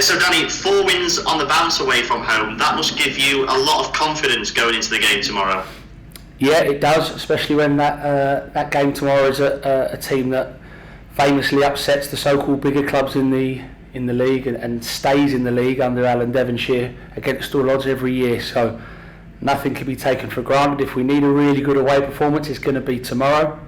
So Danny, 4 wins on the bounce away from home. That must give you a lot of confidence going into the game tomorrow. Yeah, it does, especially when that game tomorrow is a team that famously upsets the so-called bigger clubs in the league and stays in the league under Alan Devonshire against all odds every year. So nothing can be taken for granted. If we need a really good away performance, it's going to be tomorrow,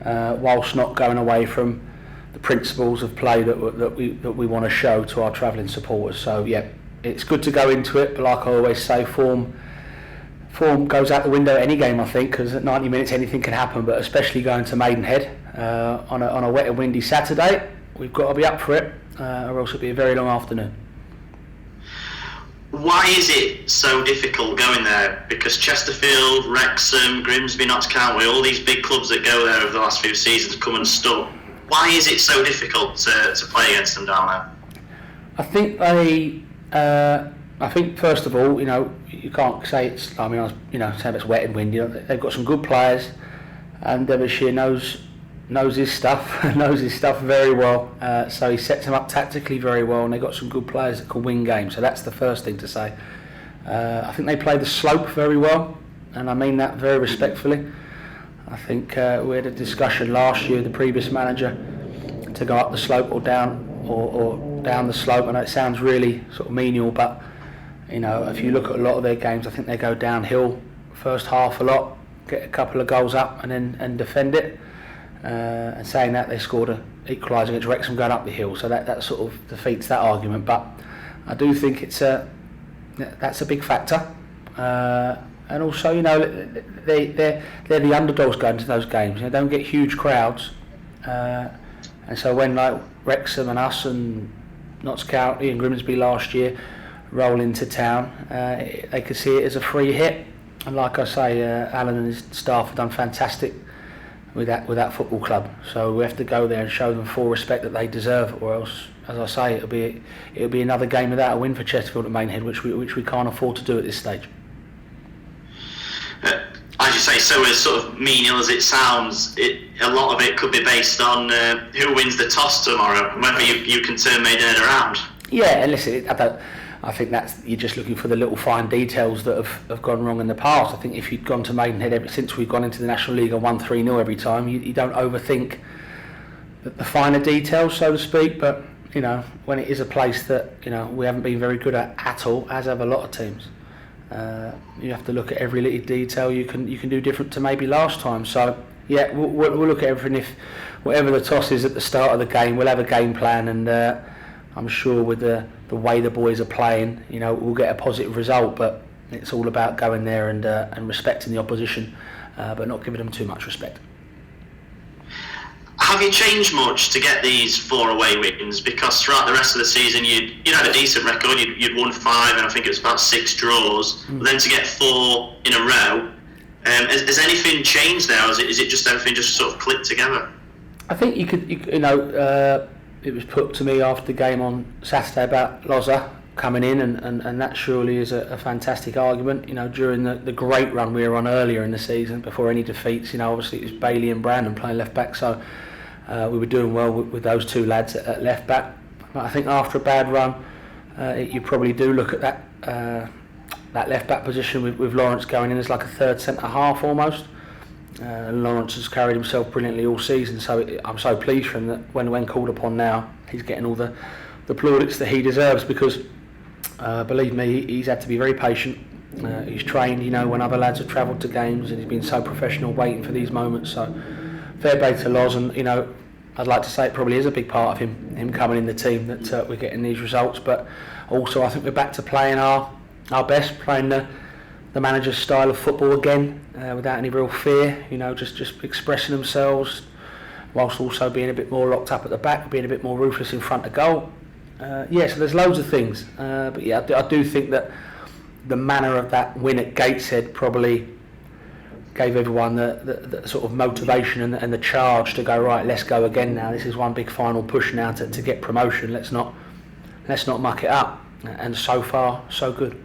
whilst not going away from the principles of play that we want to show to our travelling supporters. So yeah, it's good to go into it, but like I always say, form goes out the window at any game, I think, because at 90 minutes anything can happen, but especially going to Maidenhead on a wet and windy Saturday, we've got to be up for it, or else it'll be a very long afternoon. Why is it so difficult going there? Because Chesterfield, Wrexham, Grimsby, Notts County, all these big clubs that go there over the last few seasons come unstuck. Why is it so difficult to play against them down there? I think first of all, you can't say it's. I mean, say it's wet and windy. They've got some good players, and Devonshire knows his stuff, knows his stuff very well. So he sets them up tactically very well, and they've got some good players that can win games. So that's the first thing to say. I think they play the slope very well, and I mean that very respectfully. I think we had a discussion last year, the previous manager, to go up the slope or down the slope. I know it sounds really sort of menial, but if you look at a lot of their games, I think they go downhill first half a lot, get a couple of goals up, and defend it. And saying that, they scored an equaliser against Wrexham going up the hill, so that sort of defeats that argument. But I do think that's a big factor. And also, they're the underdogs going to those games. They don't get huge crowds, and so when like Wrexham and us and Notts County and Grimsby last year roll into town, they could see it as a free hit. And like I say, Alan and his staff have done fantastic with that football club. So we have to go there and show them full respect that they deserve, or else, as I say, it'll be another game without a win for Chesterfield at Maidenhead, which we can't afford to do at this stage. As you say, so as sort of menial as it sounds, a lot of it could be based on who wins the toss tomorrow, whether you can turn Maidenhead around. Yeah, and listen, I think you're just looking for the little fine details that have gone wrong in the past. I think if you'd gone to Maidenhead since we've gone into the National League and won 3-0 every time, you don't overthink the finer details, so to speak. But when it is a place that we haven't been very good at all, as have a lot of teams, you have to look at every little detail you can do different to maybe last time. So yeah, we'll look at everything. If whatever the toss is at the start of the game, we'll have a game plan, and I'm sure with the way the boys are playing, we'll get a positive result. But it's all about going there and respecting the opposition, but not giving them too much respect. Have you changed much to get these 4 away wins? Because throughout the rest of the season, you had a decent record. You'd won 5, and I think it was about 6 draws. But then to get 4 in a row, has anything changed there? Or is it just everything just sort of clicked together? I think it was put to me after the game on Saturday about Loza coming in, and that surely is a fantastic argument. During the great run we were on earlier in the season, before any defeats, obviously it was Bailey and Brandon playing left back, so we were doing well with those 2 lads at left back. But I think after a bad run, you probably do look at that left back position with Lawrence going in as like a third centre half almost. Lawrence has carried himself brilliantly all season, so I'm so pleased for him that when called upon now, he's getting all the plaudits that he deserves, because believe me, he's had to be very patient. He's trained, when other lads have travelled to games, and he's been so professional waiting for these moments. So fair play to Loz, and I'd like to say it probably is a big part of him coming in the team that we're getting these results. But also I think we're back to playing our best, playing the manager's style of football again, without any real fear, just expressing themselves, whilst also being a bit more locked up at the back, being a bit more ruthless in front of goal. So there's loads of things, but yeah, I do think that the manner of that win at Gateshead probably gave everyone the sort of motivation and the charge to go, right, let's go again now. This is one big final push now to get promotion. Let's not muck it up. And so far, so good.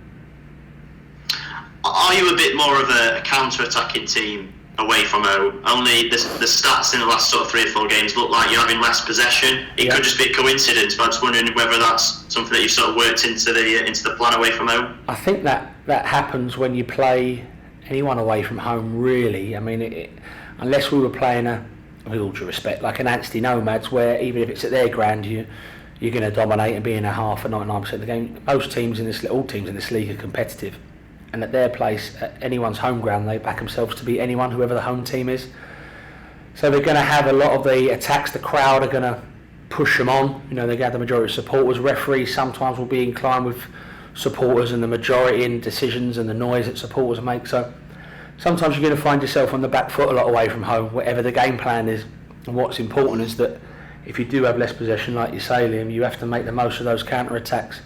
Are you a bit more of a counter-attacking team away from home. Only the stats in the last sort of 3 or 4 games look like you're having less possession. It could just be a coincidence, but I'm just wondering whether that's something that you've sort of worked into the plan away from home. I think that happens when you play anyone away from home, really. I mean, unless we were playing with all due respect, like an Anstey Nomads, where even if it's at their ground, you're going to dominate and be in a half or 99% of the game. Most teams all teams in this league are competitive. And at their place, at anyone's home ground, they back themselves to be anyone, whoever the home team is. So they're going to have a lot of the attacks. The crowd are going to push them on. You know, they get the majority of supporters. Referees sometimes will be inclined with supporters and the majority in decisions and the noise that supporters make. So sometimes you're going to find yourself on the back foot a lot away from home, whatever the game plan is. And what's important is that if you do have less possession, like you say, Liam, you have to make the most of those counter-attacks.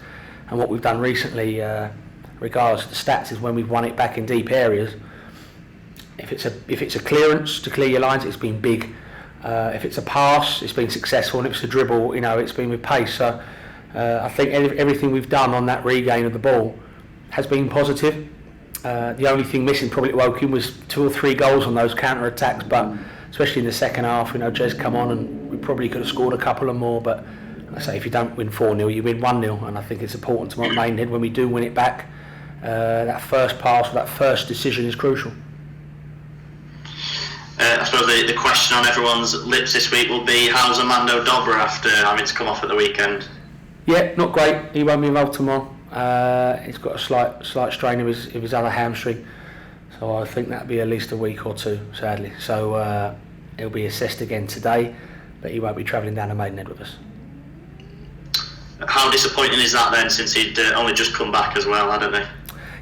And what we've done recently, regardless of the stats, is when we've won it back in deep areas, if it's a clearance to clear your lines, it's been big. If it's a pass, it's been successful, and if it's a dribble, you know, it's been with pace. So I think everything we've done on that regain of the ball has been positive. The only thing missing probably at Woking was 2 or 3 goals on those counter attacks, but especially in the second half, you know, Jez come on and we probably could have scored a couple of more. But I say, if you don't win 4-0, you win 1-0, and I think it's important to Maidenhead when we do win it back. That first pass, that first decision is crucial. I suppose the question on everyone's lips this week will be, how's Armando Dobra after having to come off at the weekend? Yeah, not great. He won't be involved tomorrow. He's got a slight strain of his other hamstring, so I think that'll be at least a week or 2, sadly. So he'll be assessed again today, but he won't be travelling down to Maidenhead with us. How disappointing is that then, since he'd only just come back as well, hadn't he?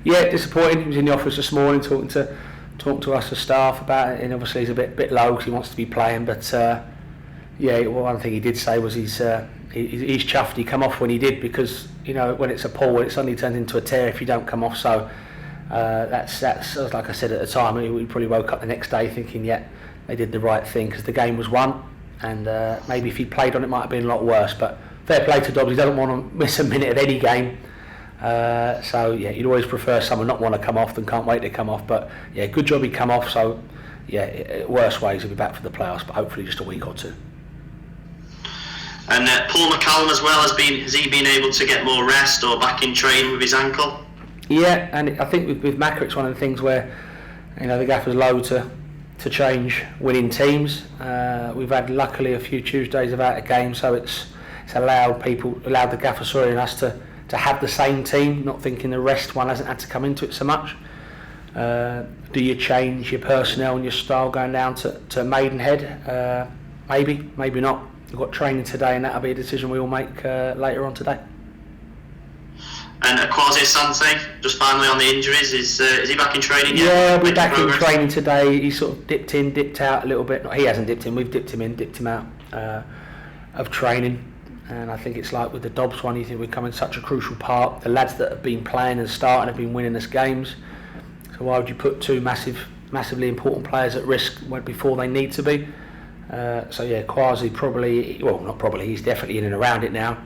Yeah, disappointing. He was in the office this morning talking to us as staff about it, and obviously he's a bit low because he wants to be playing. But one thing he did say was he's chuffed he come off when he did, because you know, when it's a pull, it suddenly turns into a tear if you don't come off. So that's like I said at the time, we probably woke up the next day thinking, yeah, they did the right thing because the game was won, and maybe if he'd played on it might have been a lot worse. But fair play to Dobbs, he doesn't want to miss a minute of any game. So yeah, you'd always prefer someone not want to come off than can't wait to come off. But yeah, good job he come off. So yeah, worst ways he'll be back for the playoffs, but hopefully just a week or 2. And Paul McCallum as well, has he been able to get more rest or back in training with his ankle? Yeah, and I think with Macca, it's one of the things where, you know, the gaffer's low to change winning teams. We've had luckily a few Tuesdays without a game, so it's allowed the gaffer and us to have the same team, not thinking the rest one hasn't had to come into it so much. Do you change your personnel and your style going down to Maidenhead? Maybe not. We've got training today, and that'll be a decision we will make later on today. And Kwasi Asante, just finally on the injuries, is he back in training yet? Yeah, he'll be back in training today. He sort of dipped in, dipped out a little bit. No, he hasn't dipped in, we've dipped him in, dipped him out of training. And I think it's like with the Dobbs one, you think we're becoming such a crucial part. The lads that have been playing and starting have been winning us games. So why would you put 2 massively important players at risk before they need to be? So yeah, Kwasi he's definitely in and around it now.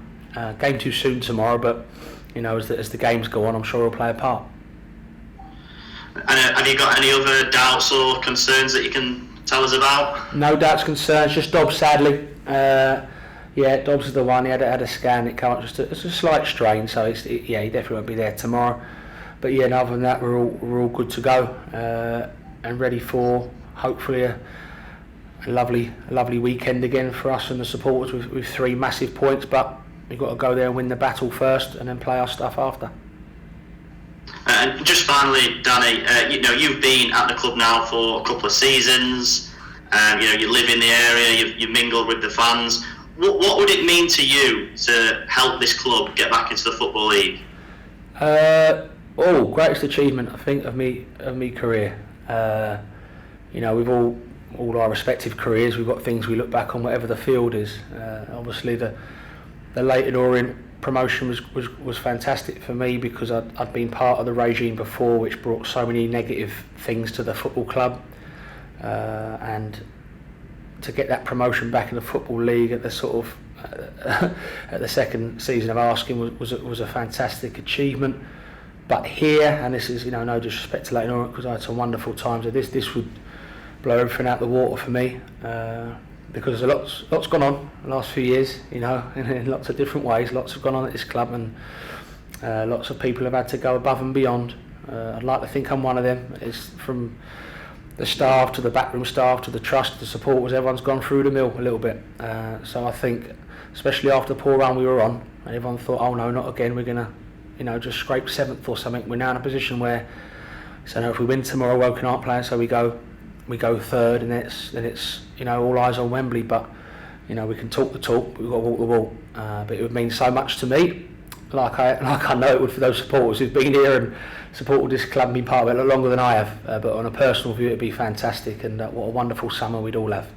Game too soon tomorrow, but you know, as the games go on, I'm sure he'll play a part. And have you got any other doubts or concerns that you can tell us about? No doubts, concerns, just Dobbs sadly. Yeah, Dobbs is the one. He had a scan. It can't it's a slight strain, so he definitely won't be there tomorrow. But yeah, and other than that, we're all good to go and ready for hopefully a lovely weekend again for us and the supporters with 3 massive points. But we've got to go there and win the battle first, and then play our stuff after. And just finally, Danny, you've been at the club now for a couple of seasons. You live in the area. You mingle with the fans. What would it mean to you to help this club get back into the Football League? Greatest achievement, I think, of me career. We've all our respective careers. We've got things we look back on, whatever the field is. Obviously, the Leyton Orient promotion was fantastic for me because I'd been part of the regime before, which brought so many negative things to the football club, and to get that promotion back in the Football League at the sort of at the second season of asking was a fantastic achievement. But here, and this is no disrespect to Leyton Orient because I had some wonderful times. This blow everything out the water for me, because there's lots gone on the last few years, you know, in lots of different ways. Lots have gone on at this club, and lots of people have had to go above and beyond. I'd like to think I'm one of them. It's from the staff to the backroom staff to the trust, the supporters, everyone's gone through the mill a little bit. So I think, especially after the poor run we were on, and everyone thought, oh no, not again, we're going to, you know, just scrape 7th or something. We're now in a position where, so now if we win tomorrow, Woking aren't playing, so we go 3rd, and then it's you know, all eyes on Wembley. But you know, we can talk the talk, we've got to walk the walk. But it would mean so much to me, like I know it would for those supporters who've been here and supported this club and been part of it a lot longer than I have. But on a personal view, it'd be fantastic, and what a wonderful summer we'd all have.